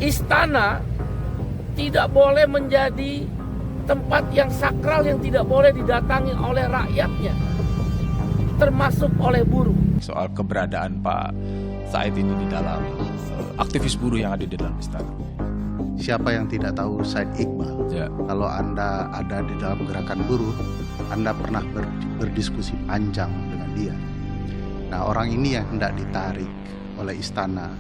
istana tidak boleh menjadi tempat yang sakral yang tidak boleh didatangi oleh rakyatnya, termasuk oleh buruh. Soal keberadaan Pak Said ini di dalam aktivis buruh yang ada di dalam istana. Siapa yang tidak tahu Said Iqbal? Ya. Kalau Anda ada di dalam gerakan buruh, Anda pernah berdiskusi panjang dengan dia. Nah, orang ini yang hendak ditarik oleh istana.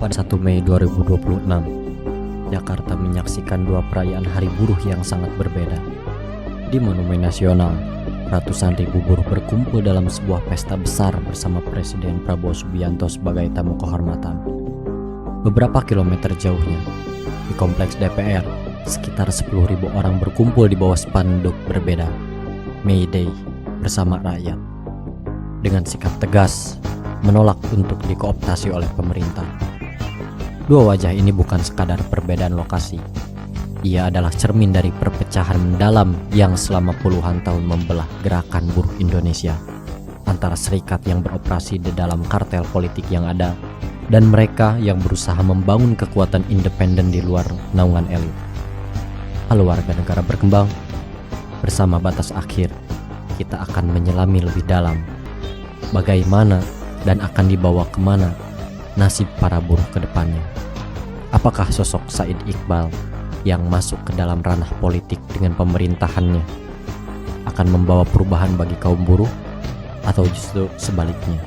Pada 1 Mei 2026, Jakarta menyaksikan dua perayaan Hari Buruh yang sangat berbeda. Di Monumen Nasional, ratusan ribu buruh berkumpul dalam sebuah pesta besar bersama Presiden Prabowo Subianto sebagai tamu kehormatan. Beberapa kilometer jauhnya, di kompleks DPR, sekitar 10.000 orang berkumpul di bawah spanduk berbeda, May Day bersama rakyat. Dengan sikap tegas, menolak untuk dikooptasi oleh pemerintah. Dua wajah ini bukan sekadar perbedaan lokasi. Ia adalah cermin dari perpecahan mendalam yang selama puluhan tahun membelah gerakan buruh Indonesia antara serikat yang beroperasi di dalam kartel politik yang ada dan mereka yang berusaha membangun kekuatan independen di luar naungan elit. Halo warga negara berkembang, bersama Batas Akhir, kita akan menyelami lebih dalam bagaimana dan akan dibawa kemana nasib para buruh ke depannya. Apakah sosok Said Iqbal yang masuk ke dalam ranah politik dengan pemerintahannya akan membawa perubahan bagi kaum buruh atau justru sebaliknya?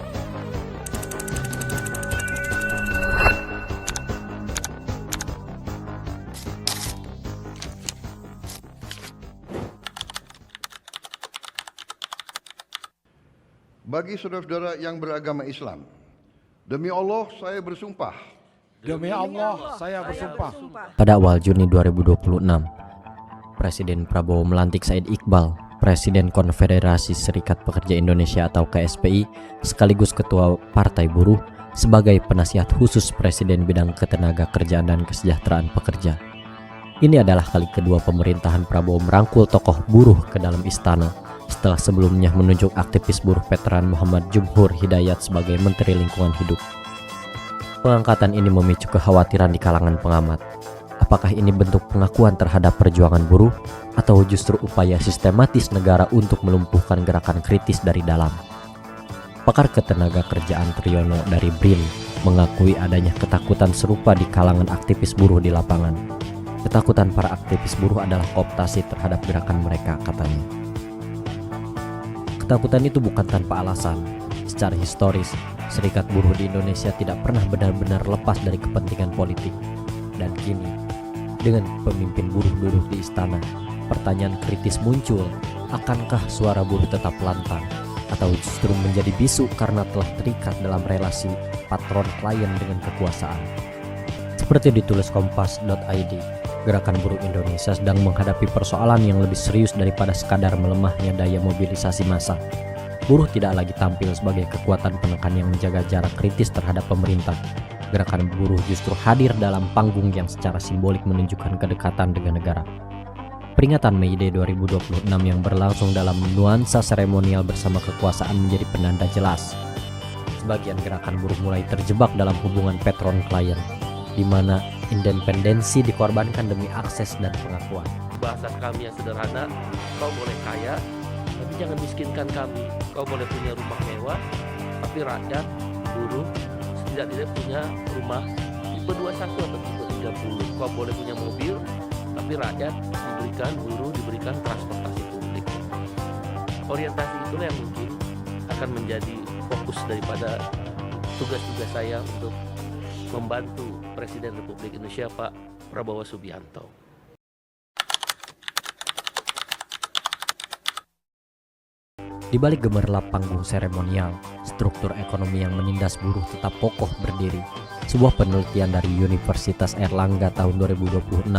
Bagi saudara-saudara yang beragama Islam, demi Allah saya bersumpah. Demi Allah, saya bersumpah. Pada awal Juni 2026, Presiden Prabowo melantik Said Iqbal, Presiden Konfederasi Serikat Pekerja Indonesia atau KSPI, sekaligus Ketua Partai Buruh, sebagai penasihat khusus Presiden bidang ketenagakerjaan dan kesejahteraan pekerja. Ini adalah kali kedua pemerintahan Prabowo merangkul tokoh buruh ke dalam istana, setelah sebelumnya menunjuk aktivis buruh veteran Muhammad Jumhur Hidayat sebagai Menteri Lingkungan Hidup. Pengangkatan ini memicu kekhawatiran di kalangan pengamat. Apakah ini bentuk pengakuan terhadap perjuangan buruh atau justru upaya sistematis negara untuk melumpuhkan gerakan kritis dari dalam? Pakar ketenagakerjaan Triyono dari BRIN mengakui adanya ketakutan serupa di kalangan aktivis buruh di lapangan. Ketakutan para aktivis buruh adalah kooptasi terhadap gerakan mereka, katanya. Ketakutan itu bukan tanpa alasan. Secara historis, serikat buruh di Indonesia tidak pernah benar-benar lepas dari kepentingan politik. Dan kini, dengan pemimpin buruh duduk di istana, pertanyaan kritis muncul, akankah suara buruh tetap lantang? Atau justru menjadi bisu karena telah terikat dalam relasi patron-klien dengan kekuasaan? Seperti ditulis Kompas.id, gerakan buruh Indonesia sedang menghadapi persoalan yang lebih serius daripada sekadar melemahnya daya mobilisasi massa. Buruh tidak lagi tampil sebagai kekuatan penekan yang menjaga jarak kritis terhadap pemerintah. Gerakan buruh justru hadir dalam panggung yang secara simbolik menunjukkan kedekatan dengan negara. Peringatan May Day 2026 yang berlangsung dalam nuansa seremonial bersama kekuasaan menjadi penanda jelas. Sebagian gerakan buruh mulai terjebak dalam hubungan patron-klien, di mana independensi dikorbankan demi akses dan pengakuan. Bahasa kami yang sederhana, kau boleh kaya, tapi jangan miskinkan kami. Kau boleh punya rumah mewah, tapi rakyat, buruh, tidak punya rumah tipe 21 atau tipe 30. Kau boleh punya mobil, tapi rakyat buruh diberikan transportasi publik. Orientasi itulah yang mungkin akan menjadi fokus daripada tugas-tugas saya untuk membantu Presiden Republik Indonesia Pak Prabowo Subianto. Di balik gemerlap panggung seremonial, struktur ekonomi yang menindas buruh tetap kokoh berdiri. Sebuah penelitian dari Universitas Airlangga tahun 2026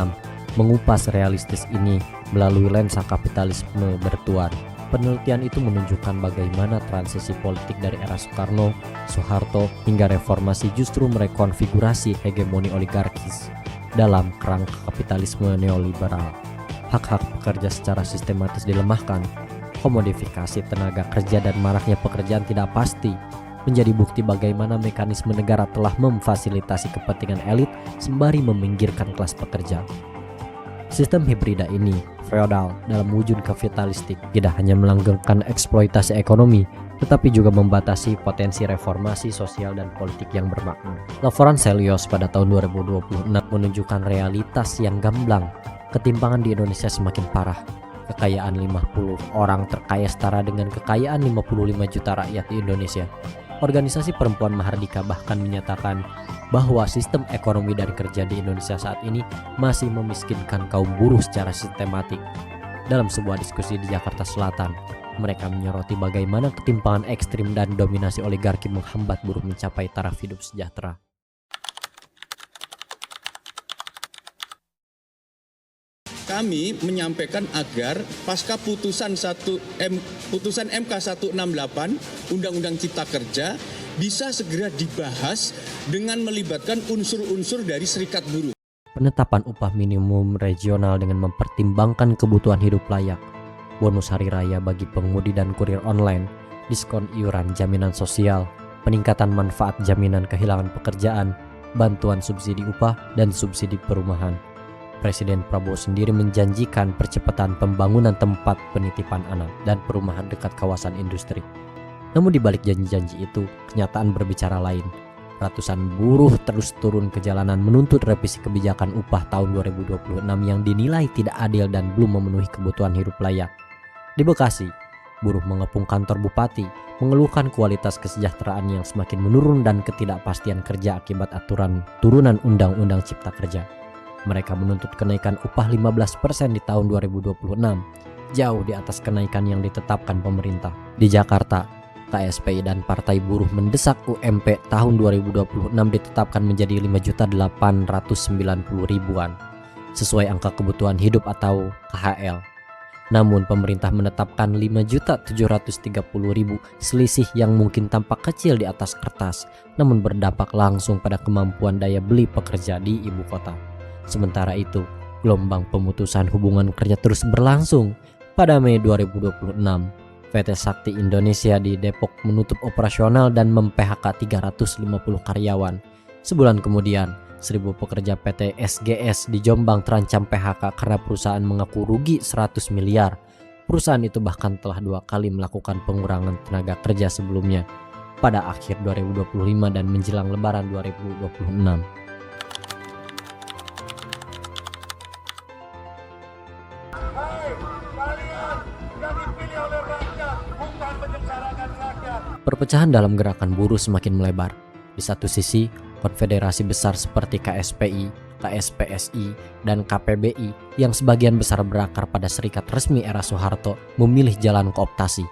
mengupas realistis ini melalui lensa kapitalisme bertuan. Penelitian itu menunjukkan bagaimana transisi politik dari era Soekarno, Soeharto, hingga reformasi justru merekonfigurasi hegemoni oligarkis dalam kerangka kapitalisme neoliberal. Hak-hak pekerja secara sistematis dilemahkan, komodifikasi tenaga kerja dan maraknya pekerjaan tidak pasti menjadi bukti bagaimana mekanisme negara telah memfasilitasi kepentingan elit sembari meminggirkan kelas pekerja. Sistem hibrida ini, feodal dalam wujud kapitalistik, tidak hanya melanggengkan eksploitasi ekonomi, tetapi juga membatasi potensi reformasi sosial dan politik yang bermakna. Laporan Celios pada tahun 2026 menunjukkan realitas yang gamblang. Ketimpangan di Indonesia semakin parah. Kekayaan 50 orang terkaya setara dengan kekayaan 55 juta rakyat di Indonesia. Organisasi Perempuan Mahardika bahkan menyatakan bahwa sistem ekonomi dan kerja di Indonesia saat ini masih memiskinkan kaum buruh secara sistematik. Dalam sebuah diskusi di Jakarta Selatan, mereka menyoroti bagaimana ketimpangan ekstrim dan dominasi oligarki menghambat buruh mencapai taraf hidup sejahtera. Kami menyampaikan agar pasca putusan MK 168 Undang-Undang Cipta Kerja bisa segera dibahas dengan melibatkan unsur-unsur dari serikat buruh. Penetapan upah minimum regional dengan mempertimbangkan kebutuhan hidup layak, bonus hari raya bagi pengemudi dan kurir online, diskon iuran jaminan sosial, peningkatan manfaat jaminan kehilangan pekerjaan, bantuan subsidi upah, dan subsidi perumahan. Presiden Prabowo sendiri menjanjikan percepatan pembangunan tempat penitipan anak dan perumahan dekat kawasan industri. Namun di balik janji-janji itu, kenyataan berbicara lain. Ratusan buruh terus turun ke jalanan menuntut revisi kebijakan upah tahun 2026 yang dinilai tidak adil dan belum memenuhi kebutuhan hidup layak. Di Bekasi, buruh mengepung kantor bupati, mengeluhkan kualitas kesejahteraan yang semakin menurun dan ketidakpastian kerja akibat aturan turunan Undang-Undang Cipta Kerja. Mereka menuntut kenaikan upah 15% di tahun 2026, jauh di atas kenaikan yang ditetapkan pemerintah. Di Jakarta, KSPI dan Partai Buruh mendesak UMP tahun 2026 ditetapkan menjadi 5.890.000-an, sesuai angka kebutuhan hidup atau KHL. Namun pemerintah menetapkan 5.730.000, selisih yang mungkin tampak kecil di atas kertas, namun berdampak langsung pada kemampuan daya beli pekerja di ibu kota. Sementara itu, gelombang pemutusan hubungan kerja terus berlangsung. Pada Mei 2026, PT Sakti Indonesia di Depok menutup operasional dan mem-PHK 350 karyawan. Sebulan kemudian, 1.000 pekerja PT SGS di Jombang terancam PHK karena perusahaan mengaku rugi 100 miliar. Perusahaan itu bahkan telah 2 kali melakukan pengurangan tenaga kerja sebelumnya pada akhir 2025 dan menjelang Lebaran 2026. Perpecahan dalam gerakan buruh semakin melebar. Di satu sisi, konfederasi besar seperti KSPI, KSPSI, dan KPBI yang sebagian besar berakar pada serikat resmi era Soeharto memilih jalan kooptasi,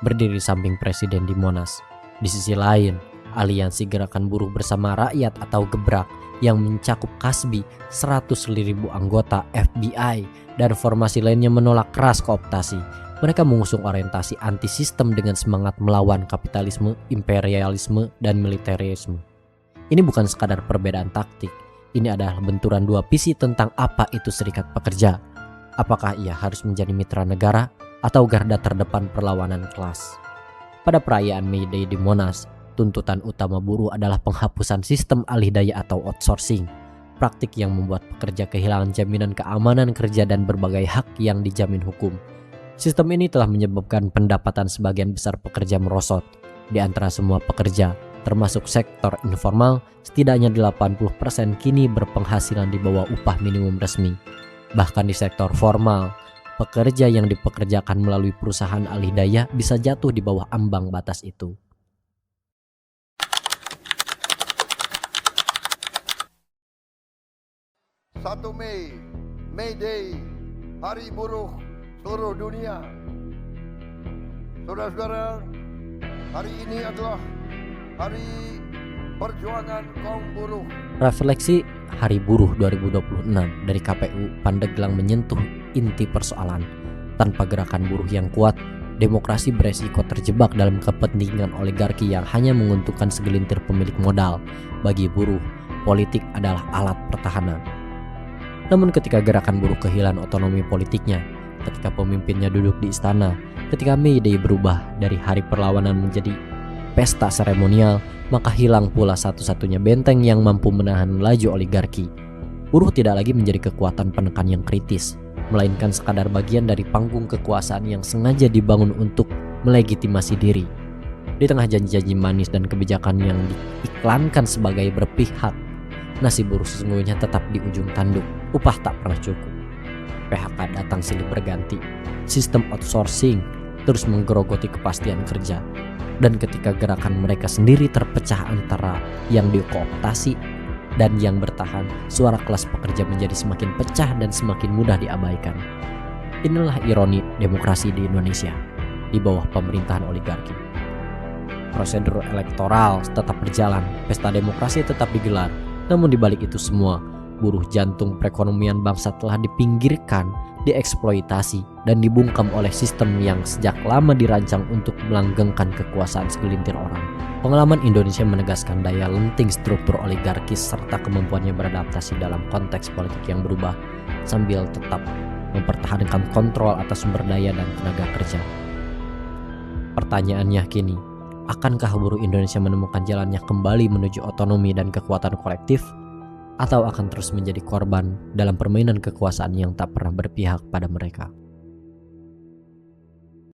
berdiri samping presiden di Monas. Di sisi lain, Aliansi Gerakan Buruh Bersama Rakyat atau Gebrak yang mencakup Kasbi, 100.000 anggota, FBI, dan formasi lainnya menolak keras kooptasi. Mereka mengusung orientasi anti-sistem dengan semangat melawan kapitalisme, imperialisme, dan militerisme. Ini bukan sekadar perbedaan taktik, ini adalah benturan dua visi tentang apa itu serikat pekerja. Apakah ia harus menjadi mitra negara atau garda terdepan perlawanan kelas? Pada perayaan May Day di Monas, tuntutan utama buruh adalah penghapusan sistem alih daya atau outsourcing, praktik yang membuat pekerja kehilangan jaminan keamanan kerja dan berbagai hak yang dijamin hukum. Sistem ini telah menyebabkan pendapatan sebagian besar pekerja merosot. Di antara semua pekerja, termasuk sektor informal, setidaknya 80% kini berpenghasilan di bawah upah minimum resmi. Bahkan di sektor formal, pekerja yang dipekerjakan melalui perusahaan alih daya bisa jatuh di bawah ambang batas itu. May Day, Hari Buruh seluruh dunia. Saudara-saudara, hari ini adalah hari perjuangan kaum buruh. Refleksi Hari Buruh 2026 dari KPU Pandeglang menyentuh inti persoalan. Tanpa gerakan buruh yang kuat, demokrasi beresiko terjebak dalam kepentingan oligarki yang hanya menguntungkan segelintir pemilik modal. Bagi buruh, politik adalah alat pertahanan. Namun ketika gerakan buruh kehilangan otonomi politiknya, ketika pemimpinnya duduk di istana, ketika May Day berubah dari hari perlawanan menjadi pesta seremonial, maka hilang pula satu-satunya benteng yang mampu menahan laju oligarki. Buruh tidak lagi menjadi kekuatan penekan yang kritis, melainkan sekadar bagian dari panggung kekuasaan yang sengaja dibangun untuk melegitimasi diri. Di tengah janji-janji manis dan kebijakan yang diiklankan sebagai berpihak, nasib buruh sesungguhnya tetap di ujung tanduk. Upah tak pernah cukup, PHK datang silih berganti, sistem outsourcing terus menggerogoti kepastian kerja. Dan ketika gerakan mereka sendiri terpecah antara yang dikooptasi dan yang bertahan, suara kelas pekerja menjadi semakin pecah dan semakin mudah diabaikan. Inilah ironi demokrasi di Indonesia di bawah pemerintahan oligarki. Prosedur elektoral tetap berjalan, pesta demokrasi tetap digelar. Namun di balik itu semua, buruh jantung perekonomian bangsa telah dipinggirkan, dieksploitasi, dan dibungkam oleh sistem yang sejak lama dirancang untuk melanggengkan kekuasaan segelintir orang. Pengalaman Indonesia menegaskan daya lenting struktur oligarkis serta kemampuannya beradaptasi dalam konteks politik yang berubah sambil tetap mempertahankan kontrol atas sumber daya dan tenaga kerja. Pertanyaannya kini, akankah buruh Indonesia menemukan jalannya kembali menuju otonomi dan kekuatan kolektif, atau akan terus menjadi korban dalam permainan kekuasaan yang tak pernah berpihak pada mereka?